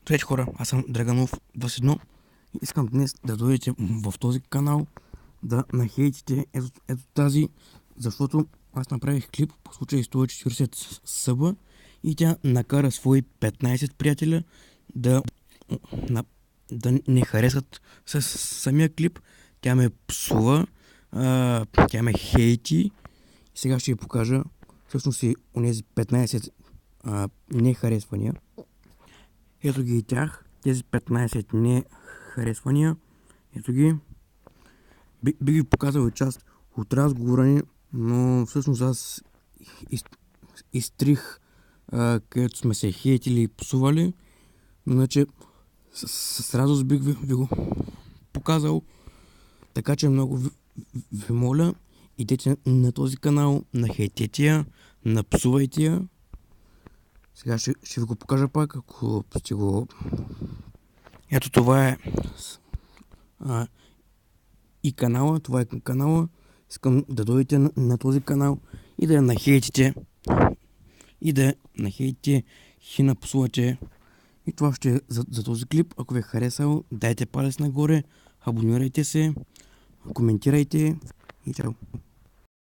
Здравейте хора, аз съм Драганов 21 и искам днес да дойдете в този канал да нахейтите ето тази, защото аз направих клип по случай 140 съба и тя накара свои 15 приятеля да не харесат с самия клип. Тя ме псува, тя ме хейти. Сега ще ви покажа всъщност и онези 15 не харесвания. Ето ги и тях, тези 15 не харесвания. Ето ги. Би ги показал и част от разговора ни, но всъщност аз изтрих където сме се хейтили и псували. Иначе с радост бих ви го показал. Така че много ви моля, идете на този канал, нахейтете я, напсувайте я. Сега ще ви го покажа пак, ако сте го... Ето това е и канала, това е канала. Искам да дойдете на този канал и да я нахейтите. И да нахейтите и напсувате. И това ще е за този клип. Ако ви е харесал, дайте палец нагоре, абонирайте се, коментирайте и чао.